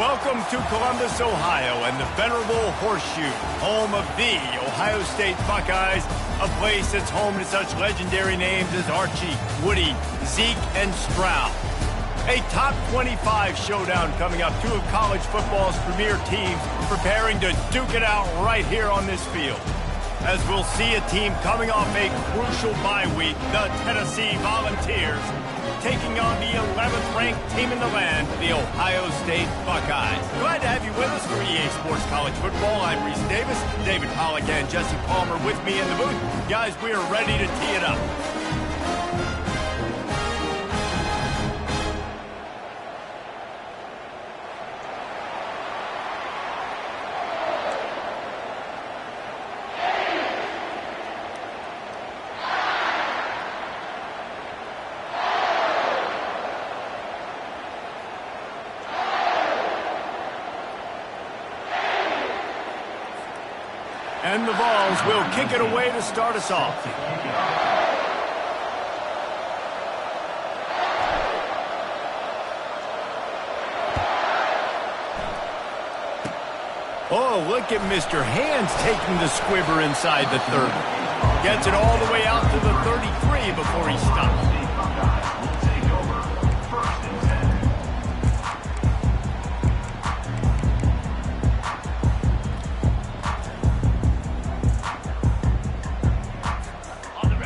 Welcome to Columbus, Ohio, and the venerable Horseshoe, home of the Ohio State Buckeyes, a place that's home to such legendary names as Archie, Woody, Zeke, and Stroud. A top 25 showdown coming up. Two of college football's premier teams preparing to duke it out right here on this field. As we'll see a team coming off a crucial bye week, the Tennessee Volunteers, taking on the 11th ranked team in the land, the Ohio State Buckeyes. Glad to have you with us for EA Sports College Football. I'm Reese Davis, David Pollack and Jesse Palmer with me in the booth. Guys, we are ready to tee it up. And the Vols will kick it away to start us off. Oh, look at Mr. Hands taking the squibber inside the 30. Gets it all the way out to the 33 before he stops.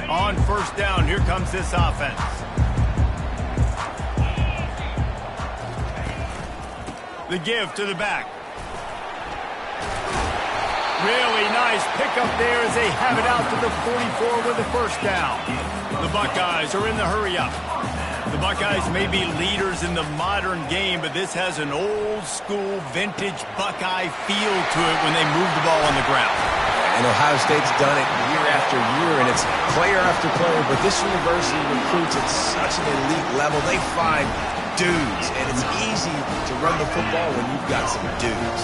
On first down, here comes this offense. The give to the back. Really nice pickup there as they have it out to the 44 with the first down. The Buckeyes are in the hurry up. The Buckeyes may be leaders in the modern game, but this has an old-school, vintage Buckeye feel to it when they move the ball on the ground. And Ohio State's done it year after year, and it's player after player. But this university recruits at such an elite level. They find dudes, and it's easy to run the football when you've got some dudes.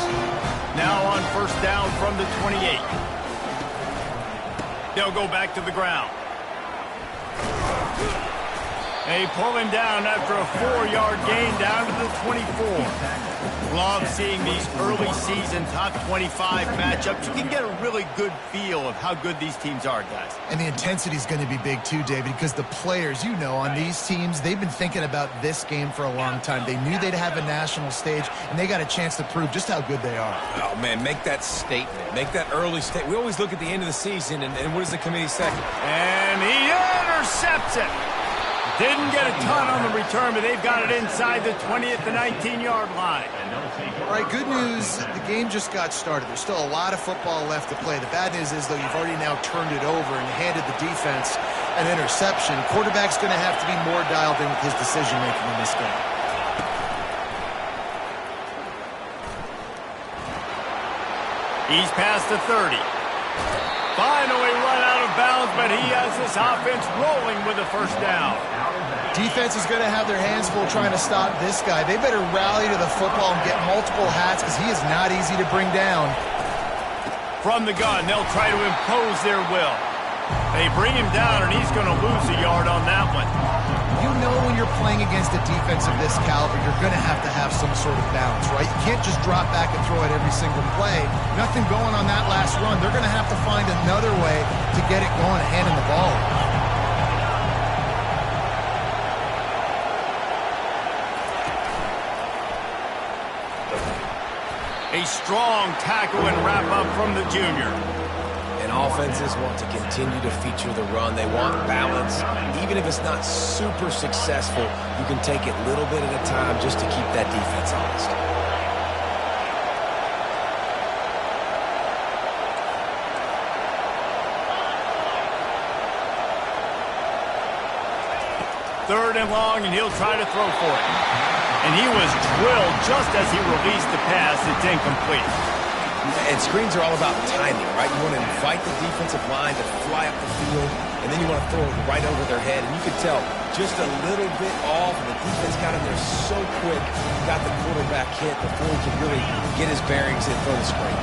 Now on first down from the 28. They'll go back to the ground. They pull him down after a 4-yard gain down to the 24. Love seeing these early season top 25 matchups. You can get a really good feel of how good these teams are, guys. And the intensity is going to be big too, David, because the players, you know, on these teams, they've been thinking about this game for a long time. They knew they'd have a national stage, and they got a chance to prove just how good they are. Oh, man, make that statement. Make that early statement. We always look at the end of the season, and what does the committee say? And he intercepts it. Didn't get a ton on the return, but they've got it inside the 20 at the 19-yard line. All right, good news. The game just got started. There's still a lot of football left to play. The bad news is, though, you've already now turned it over and handed the defense an interception. Quarterback's going to have to be more dialed in with his decision-making in this game. He's past the 30. Finally run out of bounds, but he has this offense rolling with a first down. Defense is going to have their hands full trying to stop this guy. They better rally to the football and get multiple hats because he is not easy to bring down. From the gun, they'll try to impose their will. They bring him down, and he's going to lose a yard on that one. You know when you're playing against a defense of this caliber, you're going to have some sort of balance, right? You can't just drop back and throw it every single play. Nothing going on that last run. They're going to have to find another way to get it going and handing the ball off. A strong tackle and wrap-up from the junior. And offenses want to continue to feature the run. They want balance. Even if it's not super successful, you can take it little bit at a time just to keep that defense honest. Third and long, and he'll try to throw for it. And he was drilled just as he released the pass. It's incomplete. And screens are all about timing, right? You want to invite the defensive line to fly up the field, and then you want to throw it right over their head. And you could tell just a little bit off, and the defense got in there so quick, got the quarterback hit before he could really get his bearings and throw the screen.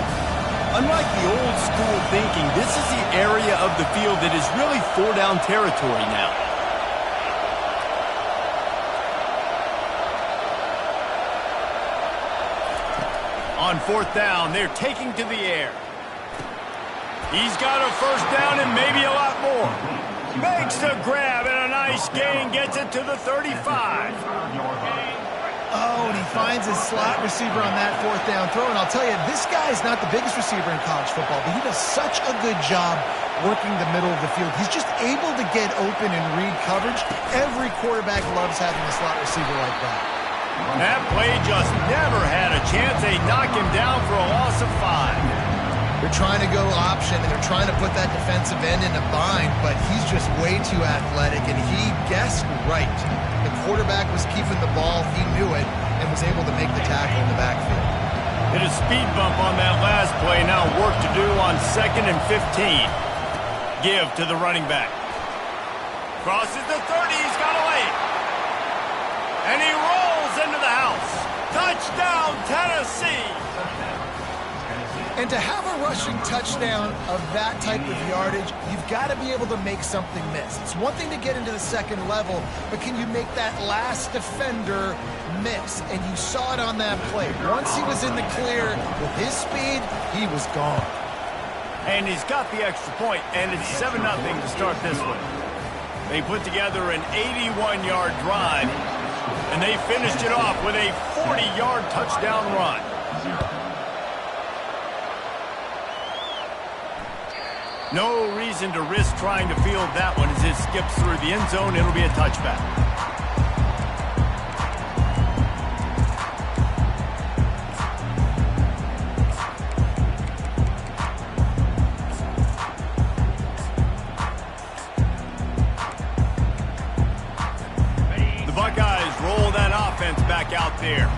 Unlike the old school thinking, this is the area of the field that is really four-down territory now. On 4th down, they're taking to the air. He's got a first down and maybe a lot more. Makes the grab and a nice gain, gets it to the 35. Oh, and he finds his slot receiver on that 4th down throw. And I'll tell you, this guy is not the biggest receiver in college football, but he does such a good job working the middle of the field. He's just able to get open and read coverage. Every quarterback loves having a slot receiver like that. That play just never had a chance. They knock him down for a loss of 5. They're trying to go option, and they're trying to put that defensive end in a bind, but he's just way too athletic, and he guessed right. The quarterback was keeping the ball. He knew it and was able to make the tackle in the backfield. Hit a speed bump on that last play. Now work to do on 2nd and 15. Give to the running back. Crosses the 30. He's got a lane. And he rolls into the house. Touchdown, Tennessee. And to have a rushing touchdown of that type of yardage, you've got to be able to make something miss. It's one thing to get into the second level, but can you make that last defender miss? And you saw it on that play. Once he was in the clear with his speed, he was gone. And he's got the extra point, and it's 7-0 to start this one. They put together an 81-yard drive, and they finished it off with a 40-yard touchdown run. No reason to risk trying to field that one as it skips through the end zone. It'll be a touchback. The Buckeyes roll that offense back out there.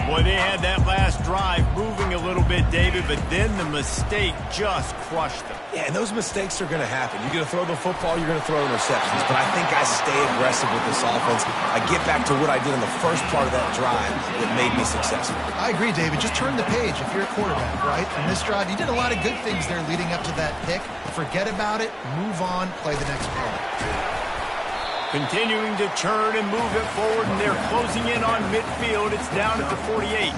Boy, they had that last drive moving a little bit, David, but then the mistake just crushed them. Yeah, and those mistakes are going to happen. You're going to throw the football, you're going to throw interceptions. But I think I stay aggressive with this offense. I get back to what I did in the first part of that drive that made me successful. I agree, David. Just turn the page if you're a quarterback, right? On this drive, you did a lot of good things there leading up to that pick. Forget about it, move on, play the next play. Continuing to churn and move it forward, and they're closing in on midfield. It's down at the 48.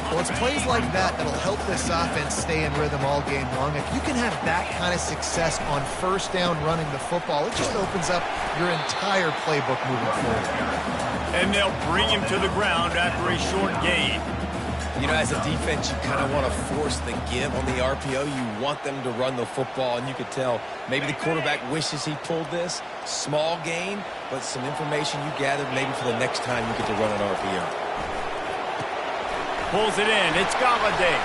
Well, it's plays like that that'll help this offense stay in rhythm all game long. If you can have that kind of success on first down running the football, it just opens up your entire playbook moving forward. And they'll bring him to the ground after a short gain. You know, as a defense, you kind of want to force the give on the RPO. You want them to run the football, and you could tell maybe the quarterback wishes he pulled this. Small gain, but some information you gathered maybe for the next time you get to run an RPO. Pulls it in. It's Galladay.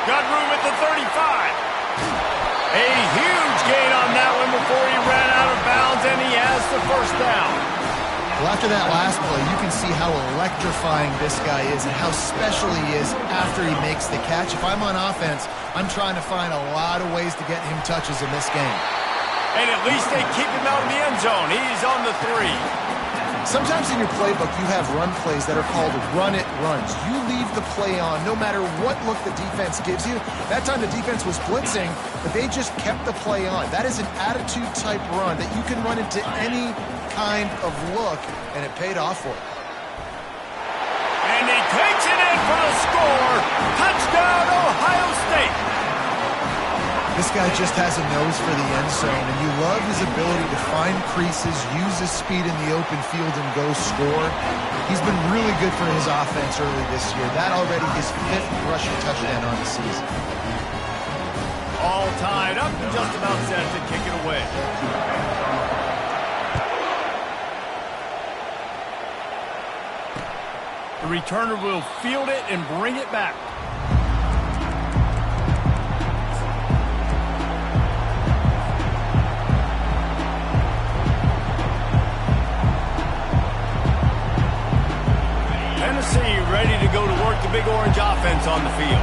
Got room at the 35. A huge gain on that one before he ran out of bounds, and he has the first down. Well, after that last play, you can see how electrifying this guy is and how special he is after he makes the catch. If I'm on offense, I'm trying to find a lot of ways to get him touches in this game. And at least they keep him out of the end zone. He's on the 3. Sometimes in your playbook, you have run plays that are called run-it runs. You leave the play on no matter what look the defense gives you. That time the defense was blitzing, but they just kept the play on. That is an attitude-type run that you can run into any kind of look, and it paid off for him. And he takes it in for the score. Touchdown, Ohio State. This guy just has a nose for the end zone, and you love his ability to find creases, use his speed in the open field, and go score. He's been really good for his offense early this year. That already his 5th rushing touchdown on the season. All tied up, just about set to kick it away. The returner will field it and bring it back. Tennessee ready to go to work the Big Orange offense on the field.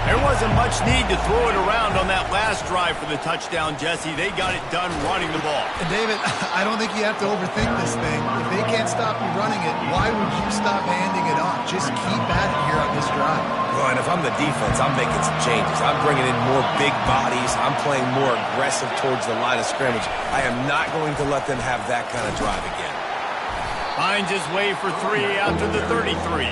There wasn't much need to throw it around on that last drive for the touchdown, Jesse. They got it done running the ball. And David, I don't think you have to overthink this thing. If they can't stop you running it, why would you stop handing it off? Just keep at it here on this drive. Well, and if I'm the defense, I'm making some changes. I'm bringing in more big bodies. I'm playing more aggressive towards the line of scrimmage. I am not going to let them have that kind of drive again. Finds his way for 3 out to the 33.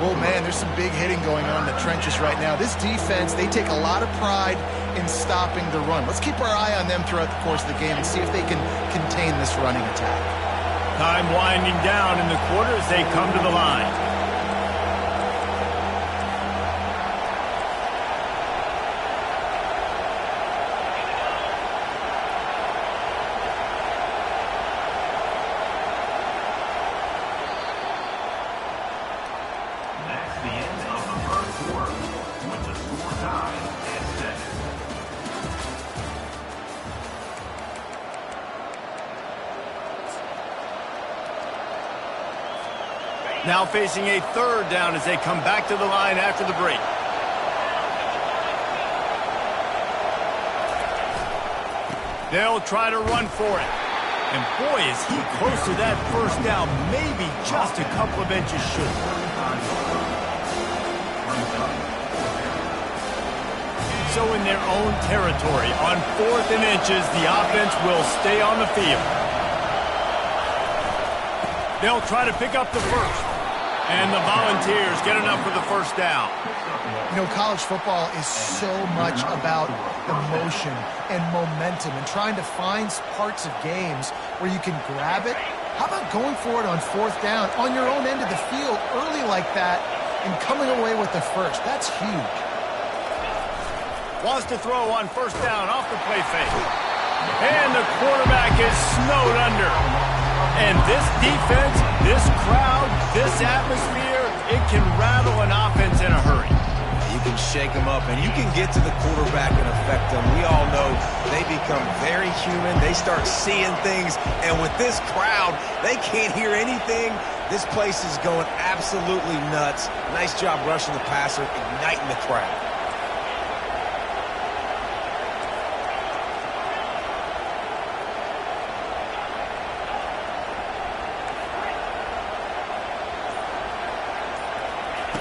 Oh, man, there's some big hitting going on in the trenches right now. This defense, they take a lot of pride in stopping the run. Let's keep our eye on them throughout the course of the game and see if they can contain this running attack. Time winding down in the quarter as they come to the line. Now facing a third down as they come back to the line after the break. They'll try to run for it. And boy, is he close to that first down. Maybe just a couple of inches short. So in their own territory, on 4th and inches, the offense will stay on the field. They'll try to pick up the first. And the Volunteers get enough for the first down. You know, college football is so much about emotion and momentum and trying to find parts of games where you can grab it. How about going for it on 4th down on your own end of the field early like that and coming away with the first? That's huge. Wants to throw on 1st down off the play fake. And the quarterback is snowed under. And this defense, this crowd, this atmosphere, it can rattle an offense in a hurry. You can shake them up, and you can get to the quarterback and affect them. We all know they become very human. They start seeing things, and with this crowd, they can't hear anything. This place is going absolutely nuts. Nice job rushing the passer, igniting the crowd.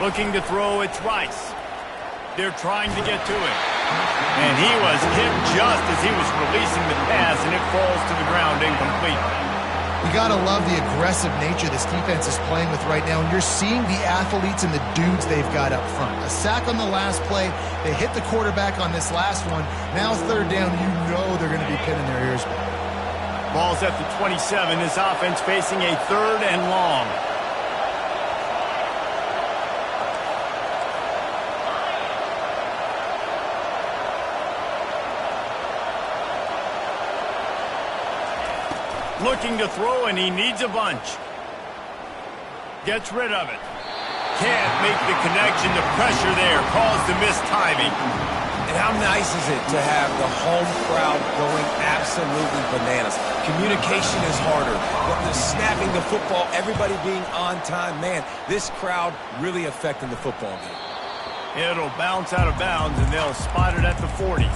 Looking to throw, it's Rice. They're trying to get to him. And he was hit just as he was releasing the pass, and it falls to the ground incomplete. You got to love the aggressive nature this defense is playing with right now, and you're seeing the athletes and the dudes they've got up front. A sack on the last play. They hit the quarterback on this last one. Now 3rd down, you know they're going to be pinning their ears back. Ball's at the 27. This offense facing a 3rd and long. Looking to throw, and he needs a bunch. Gets rid of it. Can't make the connection. The pressure there caused the missed timing. And how nice is it to have the home crowd going absolutely bananas? Communication is harder, but the snapping the football, everybody being on time, man, this crowd really affecting the football game. It'll bounce out of bounds, and they'll spot it at the 40.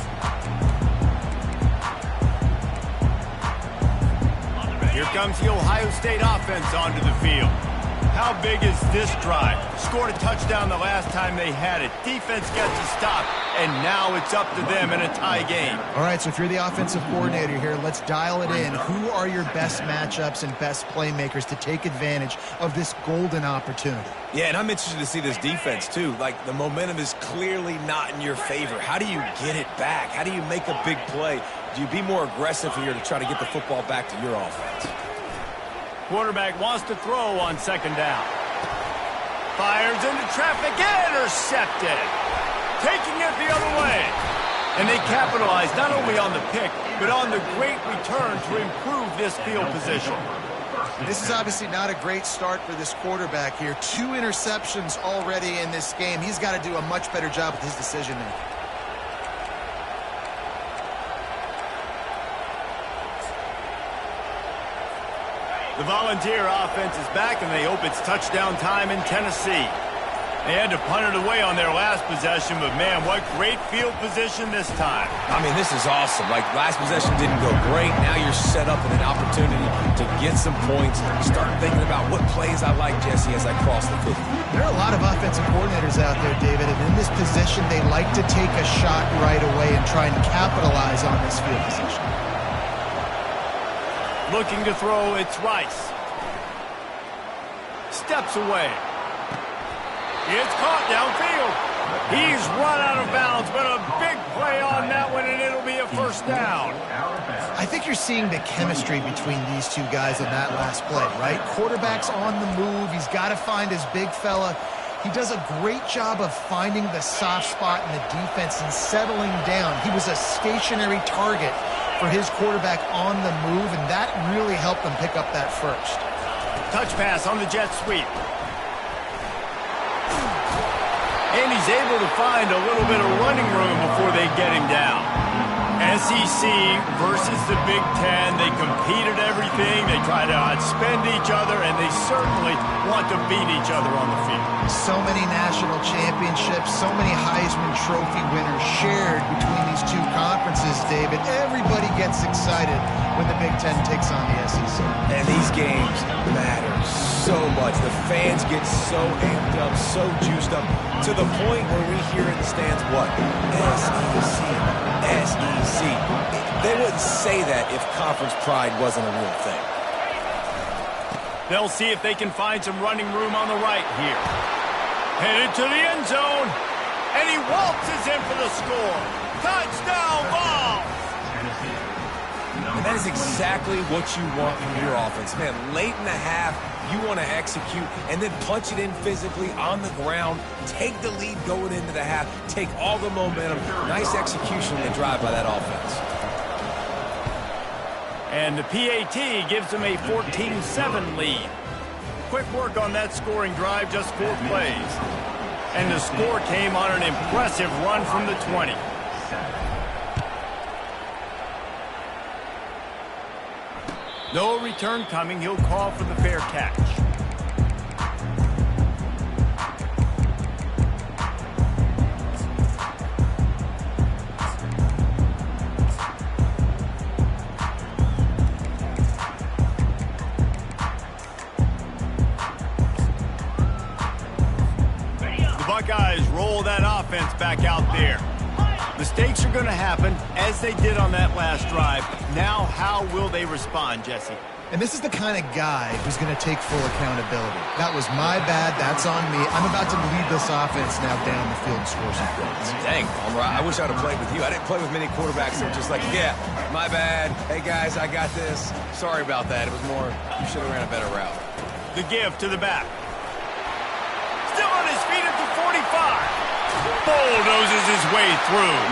Here comes the Ohio State offense onto the field. How big is this drive? Scored a touchdown the last time they had it. Defense gets a stop, and now it's up to them in a tie game. All right, so if you're the offensive coordinator here, let's dial it in. Who are your best matchups and best playmakers to take advantage of this golden opportunity? Yeah, and I'm interested to see this defense, too. Like, the momentum is clearly not in your favor. How do you get it back? How do you make a big play? Do you be more aggressive here to try to get the football back to your offense? Quarterback wants to throw on 2nd down. Fires into traffic, intercepted. Taking it the other way. And they capitalize not only on the pick, but on the great return to improve this field position. This is obviously not a great start for this quarterback here. 2 interceptions already in this game. He's got to do a much better job with his decision-making. The Volunteer offense is back, and they hope it's touchdown time in Tennessee. They had to punt it away on their last possession, but, man, what great field position this time. I mean, this is awesome. Like, last possession didn't go great. Now you're set up in an opportunity to get some points. Start thinking about what plays I like, Jesse, as I cross the field. There are a lot of offensive coordinators out there, David, and in this position, they like to take a shot right away and try and capitalize on this field position. Looking to throw, it's Rice. Steps away. It's caught downfield. He's run out of bounds, but a big play on that one, and it'll be a first down. I think you're seeing the chemistry between these two guys on that last play, right? Quarterback's on the move. He's got to find his big fella. He does a great job of finding the soft spot in the defense and settling down. He was a stationary target for his quarterback on the move, and that really helped them pick up that first. Touch pass on the jet sweep. And he's able to find a little bit of running room before they get him down. SEC versus the Big Ten. They compete at everything. They try to outspend each other, and they certainly want to beat each other on the field. So many national championships, so many Heisman Trophy winners shared between these two conferences, David. Everybody gets excited when the Big Ten takes on the SEC. And these games matter so much. The fans get so amped up, so juiced up, to the point where we hear in the stands, what? SEC, SEC. They wouldn't say that if conference pride wasn't a real thing. They'll see if they can find some running room on the right here. Headed to the end zone. And he waltzes in for the score. Touchdown, Vols! And that is exactly what you want from your offense. Man, late in the half, you want to execute and then punch it in physically on the ground. Take the lead going into the half. Take all the momentum. Nice execution on the drive by that offense. And the PAT gives them a 14-7 lead. Quick work on that scoring drive, just 4 plays. And the score came on an impressive run from the 20. No return coming. He'll call for the fair catch. Buckeyes roll that offense back out there. Mistakes are going to happen, as they did on that last drive. Now, how will they respond, Jesse? And this is the kind of guy who's going to take full accountability. That was my bad. That's on me. I'm about to lead this offense now down the field and score some points. Dang, Palmer, I wish I'd have played with you. I didn't play with many quarterbacks that were just like, yeah, my bad. Hey, guys, I got this. Sorry about that. It was more, you should have ran a better route. The give to the back. Still on his feet at the 45. Bulldozes his way through.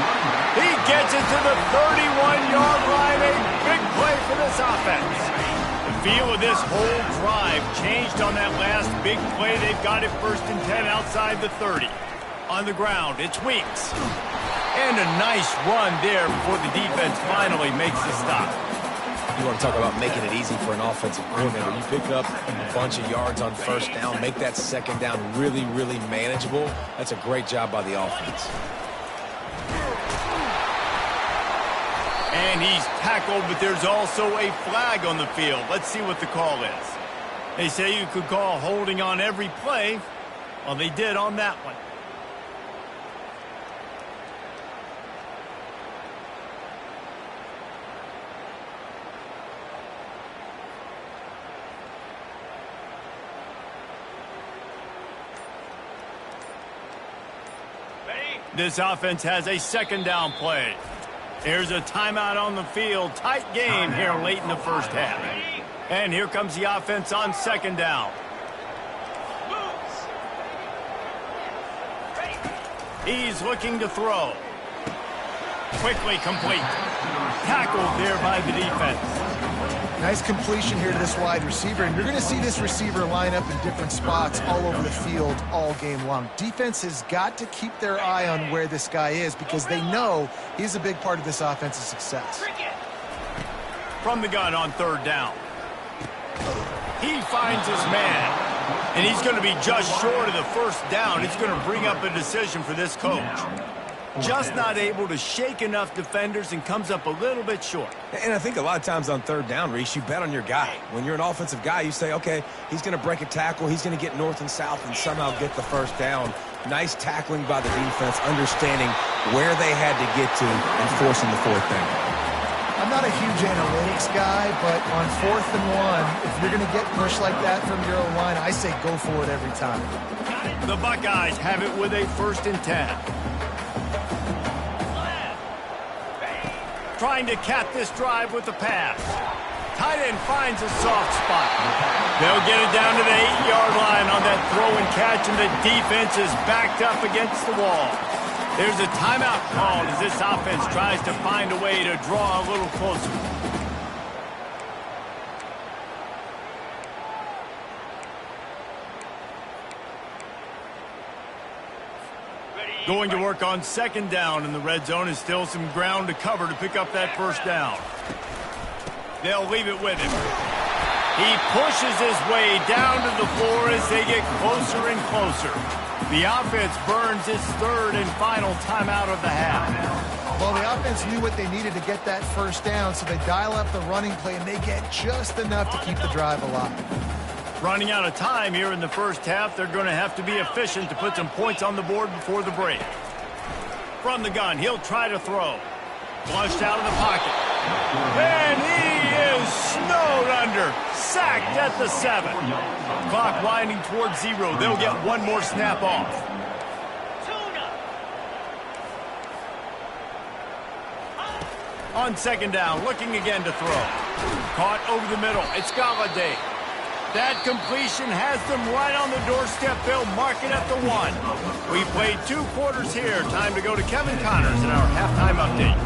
He gets it to the 31-yard line. A big play for this offense. The feel of this whole drive changed on that last big play. They've got it 1st and 10 outside the 30. On the ground, it's Weeks. And a nice run there before the defense finally makes the stop. You want to talk about making it easy for an offensive coordinator. You pick up a bunch of yards on 1st down, make that 2nd down really, really manageable. That's a great job by the offense. And he's tackled, but there's also a flag on the field. Let's see what the call is. They say you could call holding on every play. Well, they did on that one. This offense has a 2nd down play. There's a timeout on the field. Tight game here late in the 1st half. And here comes the offense on 2nd down. He's looking to throw. Quickly complete. Tackled there by the defense. Nice completion here to this wide receiver, and you're going to see this receiver line up in different spots all over the field all game long. Defense has got to keep their eye on where this guy is because they know he's a big part of this offense's success. From the gun on 3rd down. He finds his man, and he's going to be just short of the 1st down. It's going to bring up a decision for this coach. Just not able to shake enough defenders and comes up a little bit short. And I think a lot of times on 3rd down, Reese, you bet on your guy. When you're an offensive guy, you say, okay, he's going to break a tackle, he's going to get north and south and somehow get the 1st down. Nice tackling by the defense, understanding where they had to get to and forcing the 4th down. I'm not a huge analytics guy, but on 4th and 1, if you're going to get pushed like that from your own line, I say go for it every time. The Buckeyes have it with a 1st and 10. Trying to cap this drive with the pass. Tight end finds a soft spot. They'll get it down to the 8-yard line on that throw and catch, and the defense is backed up against the wall. There's a timeout called as this offense tries to find a way to draw a little closer. Going to work on 2nd down in the red zone, and still some ground to cover to pick up that 1st down. They'll leave it with him. He pushes his way down to the floor as they get closer and closer. The offense burns its 3rd and final timeout of the half. Well, the offense knew what they needed to get that 1st down, so they dial up the running play, and they get just enough to keep the drive alive. Running out of time here in the 1st half, they're going to have to be efficient to put some points on the board before the break. From the gun, he'll try to throw. Flushed out of the pocket. And he is snowed under. Sacked at the 7. Clock winding towards 0. They'll get one more snap off. On 2nd down, looking again to throw. Caught over the middle. It's Galladay. That completion has them right on the doorstep. They'll mark it at the 1. We played 2 quarters here. Time to go to Kevin Connors in our halftime update.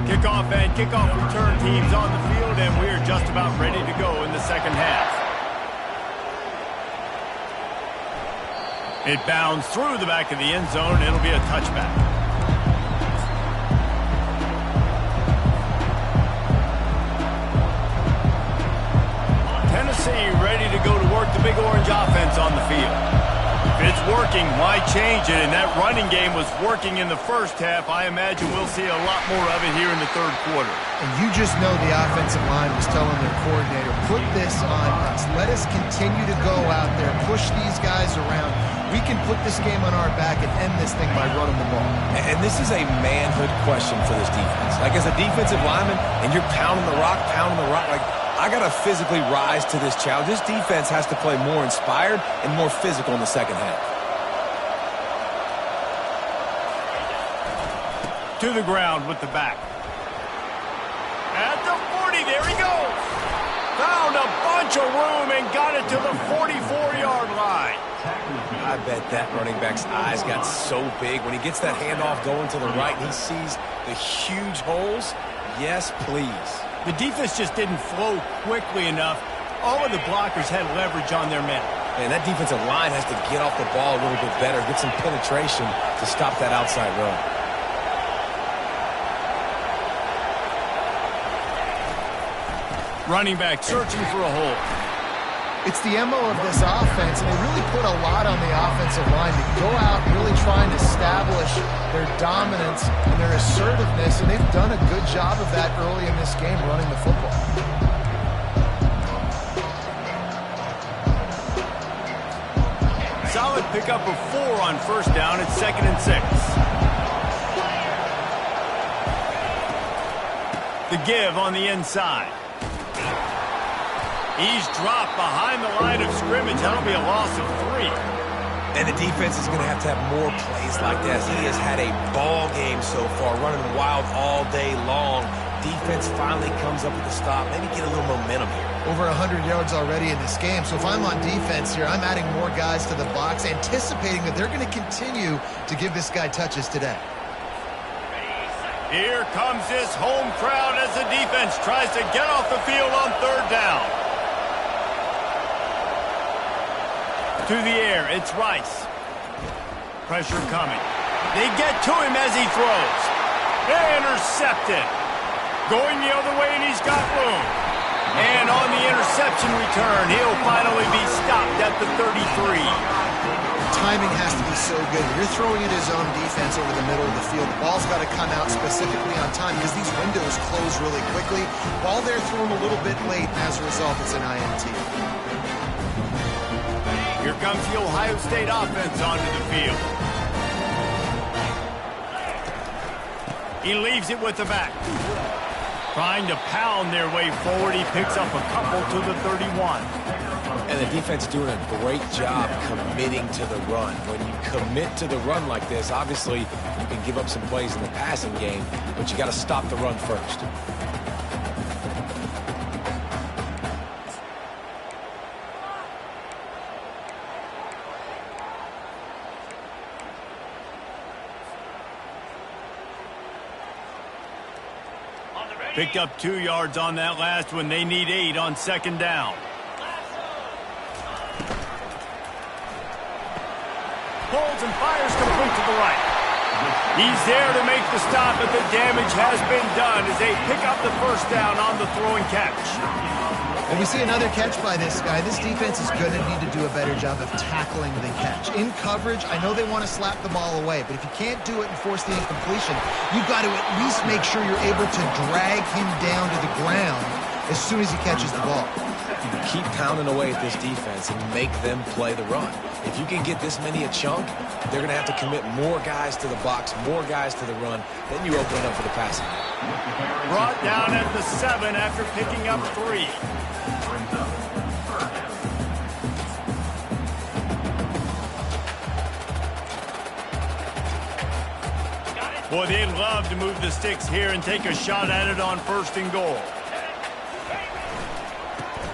Kickoff and kickoff return teams on the field, and we're just about ready to go in the 2nd half. It bounds through the back of the end zone. It'll be a touchback. Tennessee ready to go to work the Big Orange offense on the field. If it's working, why change it? And that running game was working in the 1st half. I imagine we'll see a lot more of it here in the 3rd quarter. And you just know the offensive line was telling their coordinator, put this on us. Let us continue to go out there, push these guys around. We can put this game on our back and end this thing by running the ball. And this is a manhood question for this defense. Like, as a defensive lineman, and you're pounding the rock, like, I got to physically rise to this challenge. This defense has to play more inspired and more physical in the 2nd half. To the ground with the back. At the 40, there he goes. Found a bunch of room and got it to the 44-yard line. I bet that running back's eyes got so big. When he gets that handoff going to the right and he sees the huge holes, yes, please. The defense just didn't flow quickly enough. All of the blockers had leverage on their men. And that defensive line has to get off the ball a little bit better, get some penetration to stop that outside run. Running back searching for a hole. It's the MO of this offense, and they really put a lot on the offensive line to go out and really try and establish their dominance and their assertiveness, and they've done a good job of that early in this game running the football. Solid pickup of 4 on 1st down. It's 2nd and 6. The give on the inside. He's dropped behind the line of scrimmage. That'll be a loss of 3. And the defense is going to have more plays like that. He has had a ball game so far, running wild all day long. Defense finally comes up with a stop. Maybe get a little momentum here. Over 100 yards already in this game. So if I'm on defense here, I'm adding more guys to the box, anticipating that they're going to continue to give this guy touches today. Here comes this home crowd as the defense tries to get off the field on 3rd down. To the air, it's Rice. Pressure coming. They get to him as he throws. Intercepted. Going the other way, and he's got room. And on the interception return, he'll finally be stopped at the 33. Timing has to be so good. You're throwing at his own defense over the middle of the field. The ball's got to come out specifically on time because these windows close really quickly. Ball there thrown a little bit late, and as a result, it's an INT. Here comes the Ohio State offense onto the field. He leaves it with the back. Trying to pound their way forward. He picks up a couple to the 31. And the defense doing a great job committing to the run. When you commit to the run like this, obviously you can give up some plays in the passing game, but you got to stop the run first. Picked up 2 yards on that last one. They need 8 on second down. Pulls and fires complete to the right. He's there to make the stop, but the damage has been done as they pick up the first down on the throw and catch. And we see another catch by this guy. This defense is going to need to do a better job of tackling the catch. In coverage, I know they want to slap the ball away, but if you can't do it and force the incompletion, you've got to at least make sure you're able to drag him down to the ground as soon as he catches the ball. Keep pounding away at this defense and make them play the run. If you can get this many a chunk, they're going to have to commit more guys to the box, more guys to the run. Then you open it up for the passing. Brought down at the 7 after picking up 3. Boy, they'd love to move the sticks here and take a shot at it on 1st and goal.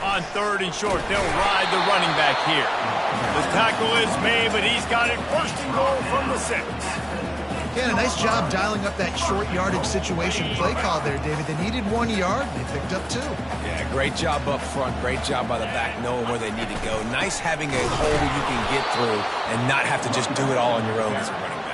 On 3rd and short, they'll ride the running back here. The tackle is made, but he's got it 1st and goal from the 6. Yeah, a nice job dialing up that short yardage situation play call there, David. They needed 1 yard, and they picked up 2. Yeah, great job up front. Great job by the back knowing where they need to go. Nice having a hole you can get through and not have to just do it all on your own as a running back.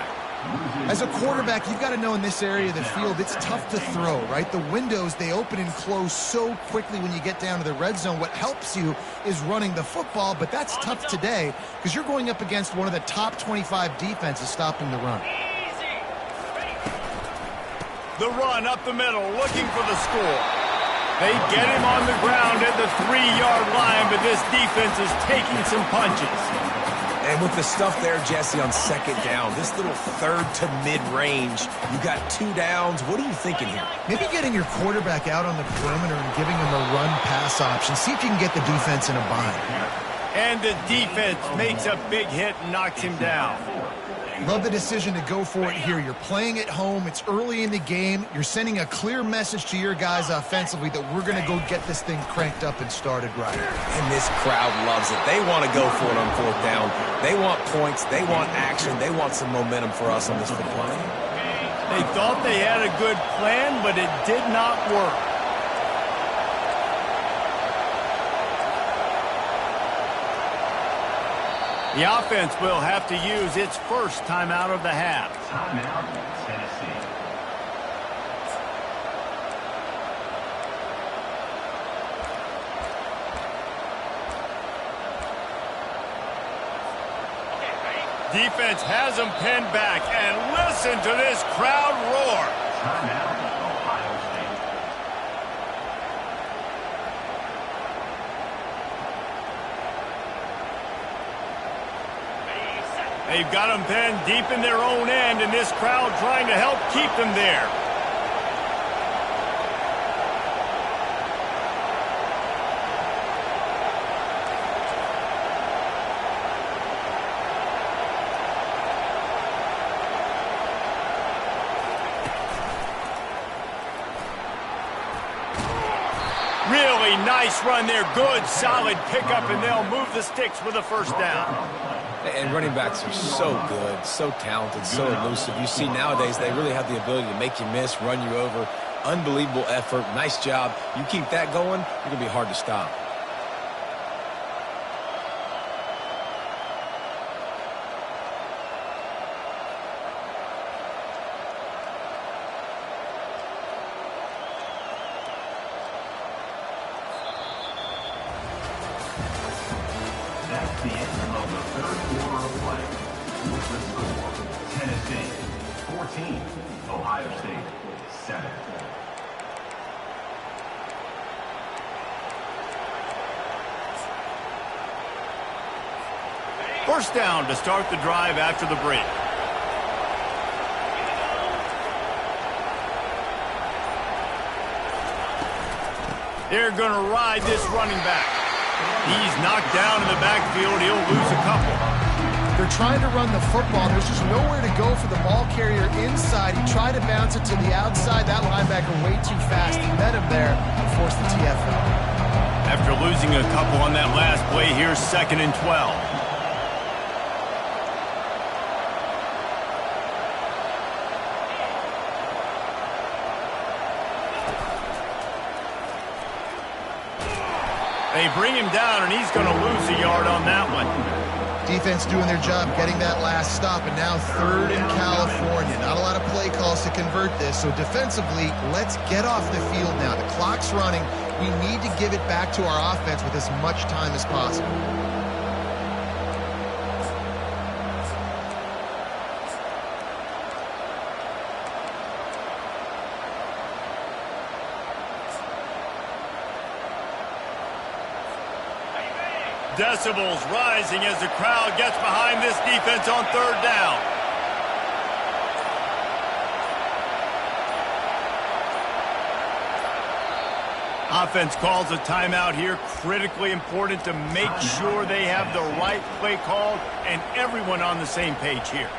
As a quarterback, you've got to know in this area of the field, it's tough to throw, right? The windows, they open and close so quickly when you get down to the red zone. What helps you is running the football, but that's tough today because you're going up against one of the top 25 defenses stopping the run. The run up the middle, looking for the score. They get him on the ground at the 3-yard line, but this defense is taking some punches. And with the stuff there, Jesse, on 2nd down, this little 3rd to mid-range, you got 2 downs. What are you thinking here? Maybe getting your quarterback out on the perimeter and giving him a run-pass option. See if you can get the defense in a bind. And the defense makes a big hit and knocks him down. Love the decision to go for it here. You're playing at home. It's early in the game. You're sending a clear message to your guys offensively that we're going to go get this thing cranked up and started right. And this crowd loves it. They want to go for it on 4th down. They want points. They want action. They want some momentum for us on this football game. They thought they had a good plan, but it did not work. The offense will have to use its first timeout of the half. Timeout, Tennessee. Defense has them pinned back, and listen to this crowd roar. Timeout, Ohio State. They've got them pinned deep in their own end, and this crowd trying to help keep them there. Really nice run there. Good, solid pickup, and they'll move the sticks with a 1st down. And running backs are so good, so talented, so elusive. You see nowadays they really have the ability to make you miss, run you over. Unbelievable effort. Nice job. You keep that going, you're going to be hard to stop. That's the end of the 3rd quarter of play. With the score, Tennessee 14, Ohio State 7. First down to start the drive after the break. They're going to ride this running back. He's knocked down in the backfield. He'll lose a couple. They're trying to run the football. There's just nowhere to go for the ball carrier inside. He tried to bounce it to the outside. That linebacker way too fast. He met him there and forced the TFL. After losing a couple on that last play, here's 2nd and 12. They bring him down, and he's going to lose a yard on that one. Defense doing their job, getting that last stop, and now 3rd in California. Not a lot of play calls to convert this, so defensively, let's get off the field now. The clock's running. We need to give it back to our offense with as much time as possible. Decibels rising as the crowd gets behind this defense on 3rd down. Offense calls a timeout here. Critically important to make sure they have the right play called and everyone on the same page here.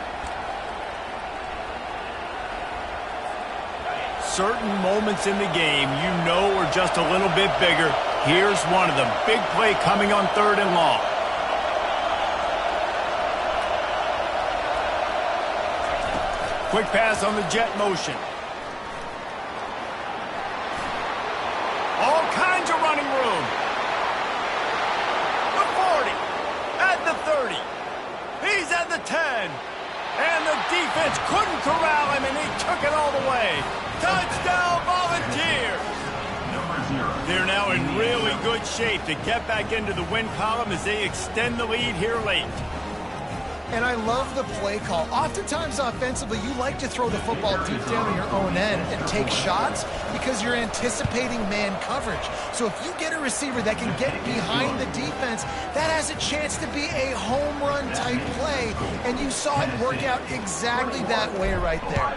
Certain moments in the game you know are just a little bit bigger. Here's one of them. Big play coming on 3rd and long. Quick pass on the jet motion. All kinds of running room. The 40. At the 30. He's at the 10. And the defense couldn't corral him, and he took it all the way. Touchdown, Volunteers! They're now in really good shape to get back into the win column as they extend the lead here late. And I love the play call. Oftentimes offensively, you like to throw the football deep down in your own end and take shots because you're anticipating man coverage. So if you get a receiver that can get behind the defense, that has a chance to be a home run type play. And you saw it work out exactly that way right there.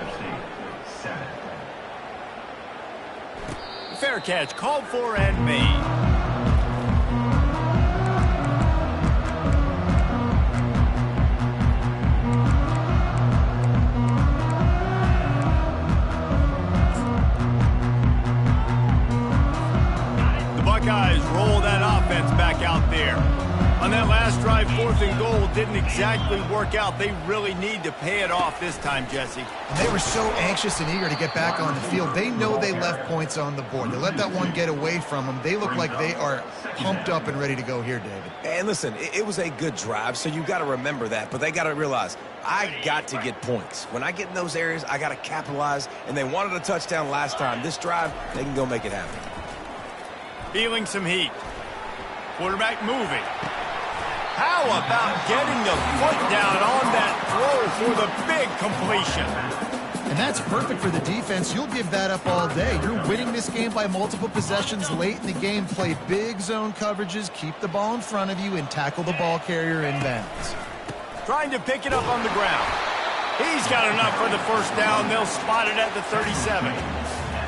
Fair catch, called for and made. The Buckeyes roll that offense back out there. On that last drive, 4th and goal didn't exactly work out. They really need to pay it off this time, Jesse. And they were so anxious and eager to get back on the field. They know they left points on the board. They let that one get away from them. They look like they are pumped up and ready to go here, David. And listen, it was a good drive, so you got to remember that. But they got to realize, I got to get points. When I get in those areas, I got to capitalize. And they wanted a touchdown last time. This drive, they can go make it happen. Feeling some heat. Quarterback moving. How about getting the foot down on that throw for the big completion? And that's perfect for the defense. You'll give that up all day. You're winning this game by multiple possessions late in the game. Play big zone coverages, keep the ball in front of you, and tackle the ball carrier in bounds. Trying to pick it up on the ground. He's got enough for the 1st down. They'll spot it at the 37.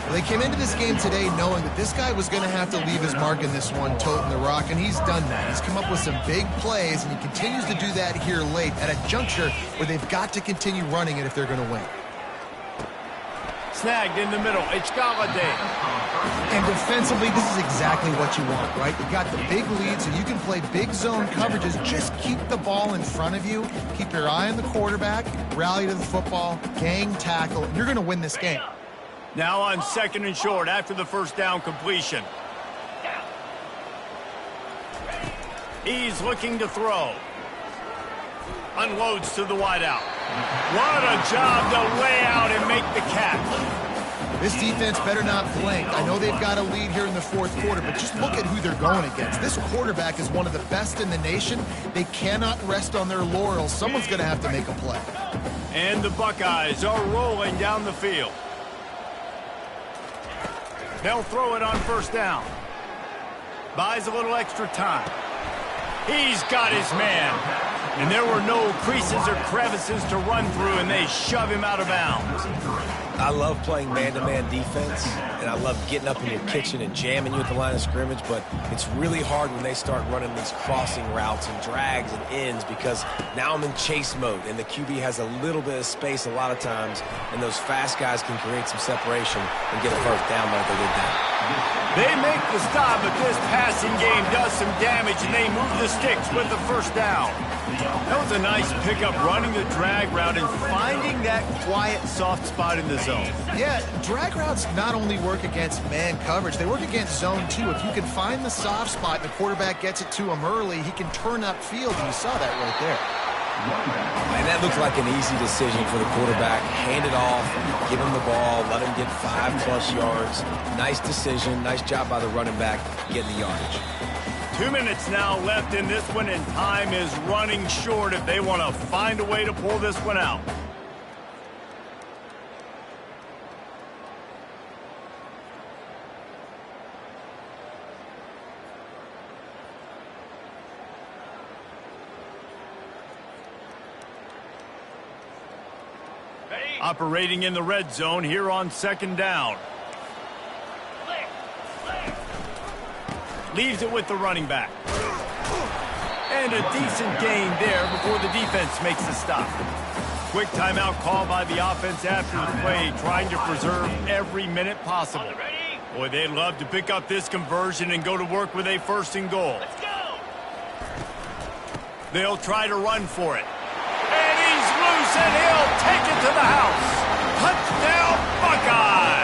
Well, they came into this game today knowing that this guy was going to have to leave his mark in this one, toting the rock, and he's done that. He's come up with some big plays, and he continues to do that here late at a juncture where they've got to continue running it if they're going to win. Snagged in the middle. It's Galladay. And defensively, this is exactly what you want, right? You got the big lead, so you can play big zone coverages. Just keep the ball in front of you. Keep your eye on the quarterback. Rally to the football. Gang tackle. You're going to win this game. Now on 2nd and short after the 1st down completion. He's looking to throw. Unloads to the wideout. What a job to lay out and make the catch. This defense better not blink. I know they've got a lead here in the 4th quarter, but just look at who they're going against. This quarterback is one of the best in the nation. They cannot rest on their laurels. Someone's going to have to make a play. And the Buckeyes are rolling down the field. They'll throw it on 1st down. Buys a little extra time. He's got his man. And there were no creases or crevices to run through, and they shove him out of bounds. I love playing man-to-man defense, and I love getting up in your kitchen and jamming you at the line of scrimmage, but it's really hard when they start running these crossing routes and drags and ends because now I'm in chase mode, and the QB has a little bit of space a lot of times, and those fast guys can create some separation and get a first down like they did that. They make the stop, but this passing game does some damage, and they move the sticks with the first down. That was a nice pickup, running the drag route and finding that quiet, soft spot in the zone. Yeah, drag routes not only work against man coverage, they work against zone too. If you can find the soft spot and the quarterback gets it to him early, he can turn upfield, and you saw that right there. And that looked like an easy decision for the quarterback. Hand it off, give him the ball, let him get 5+ yards. Nice decision, nice job by the running back getting the yardage. 2 minutes now left in this one, and time is running short if they want to find a way to pull this one out. Operating in the red zone here on second down. Leaves it with the running back. And a decent gain there before the defense makes the stop. Quick timeout call by the offense after the play, trying to preserve every minute possible. Boy, they'd love to pick up this conversion and go to work with a 1st and goal. Let's go. They'll try to run for it. And he's loose, and he'll take it to the house. Touchdown, Buckeyes!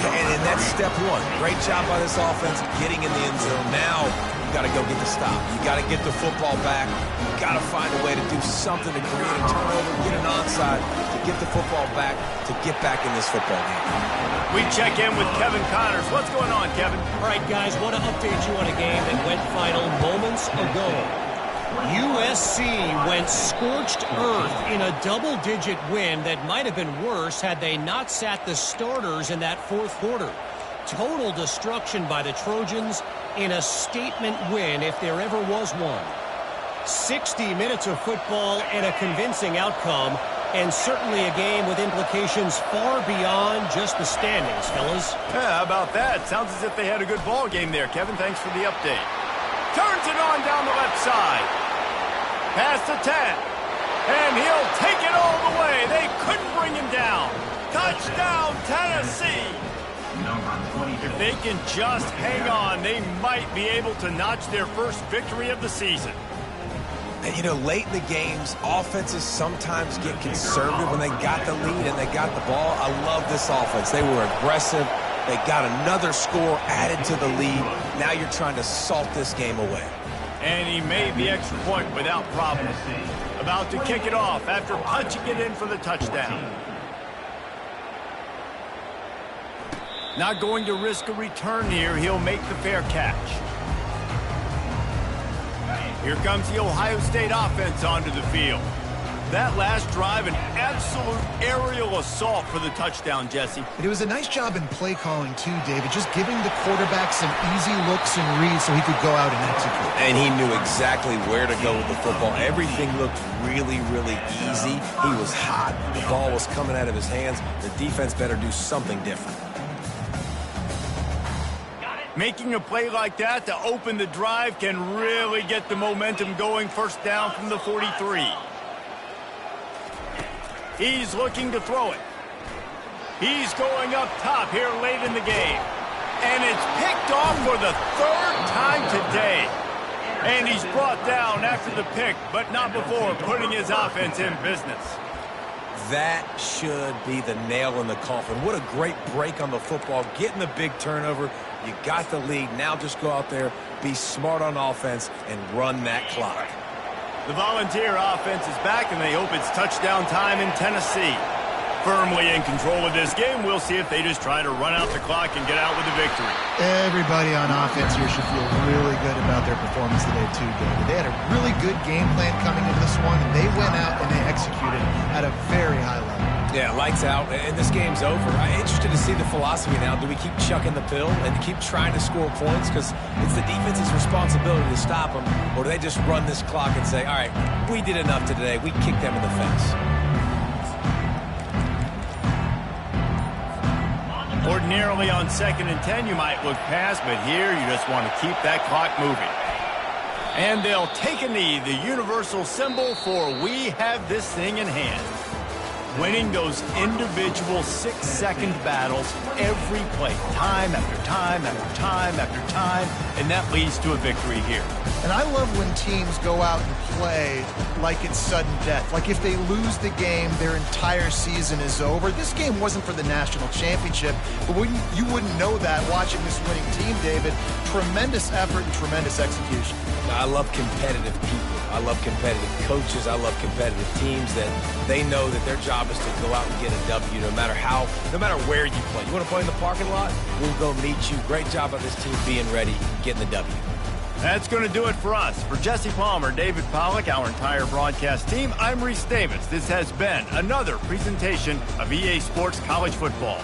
And that's step one. Great job by this offense getting in the end zone. Now you got to go get the stop. You got to get the football back. You got to find a way to do something to create a turnover, get an onside, to get the football back, to get back in this football game. We check in with Kevin Connors. What's going on, Kevin? All right, guys, want to update you on a game that went final moments ago. USC went scorched earth in a double-digit win that might have been worse had they not sat the starters in that 4th quarter. Total destruction by the Trojans in a statement win if there ever was one. 60 minutes of football and a convincing outcome, and certainly a game with implications far beyond just the standings, fellas. Yeah, how about that? Sounds as if they had a good ball game there, Kevin. Thanks for the update. Turns it on down the left side. Past the 10. And he'll take it all the way. They couldn't bring him down. Touchdown, Tennessee. If they can just hang on, they might be able to notch their first victory of the season. And, you know, late in the games, offenses sometimes get conservative when they got the lead and they got the ball. I love this offense. They were aggressive. They got another score added to the lead. Now you're trying to salt this game away. And he made the extra point without problem. About to kick it off after punching it in for the touchdown. Not going to risk a return here. He'll make the fair catch. Here comes the Ohio State offense onto the field. That last drive, an absolute aerial assault for the touchdown, Jesse. It was a nice job in play calling too, David, just giving the quarterback some easy looks and reads so he could go out and execute. And he knew exactly where to go with the football. Everything looked really, really easy. He was hot. The ball was coming out of his hands. The defense better do something different. Making a play like that to open the drive can really get the momentum going. First down from the 43. He's looking to throw it. He's going up top here late in the game. And it's picked off for the 3rd time today. And he's brought down after the pick, but not before putting his offense in business. That should be the nail in the coffin. What a great break on the football. Getting the big turnover. You got the lead. Now just go out there, be smart on offense, and run that clock. The Volunteer offense is back, and they hope it's touchdown time in Tennessee. Firmly in control of this game. We'll see if they just try to run out the clock and get out with a victory. Everybody on offense here should feel really good about their performance today too, David. They had a really good game plan coming into this one, and they went out and they executed at a very high level. Yeah, lights out, and this game's over. I'm interested to see the philosophy now. Do we keep chucking the pill and keep trying to score points because it's the defense's responsibility to stop them, or do they just run this clock and say, all right, we did enough today. We kicked them in the face. Ordinarily on 2nd and 10, you might look past, but here you just want to keep that clock moving. And they'll take a knee, the universal symbol for we have this thing in hand. Winning those individual 6-second battles every play, time after time after time after time, and that leads to a victory here. And I love when teams go out and play like it's sudden death. Like if they lose the game, their entire season is over. This game wasn't for the national championship, but you wouldn't know that watching this winning team, David. Tremendous effort and tremendous execution. I love competitive people. I love competitive coaches. I love competitive teams that they know that their job is to go out and get a W no matter where you play. You want to play in the parking lot? We'll go meet you. Great job by this team being ready, getting the W. That's going to do it for us. For Jesse Palmer, David Pollack, our entire broadcast team, I'm Reese Davis. This has been another presentation of EA Sports College Football.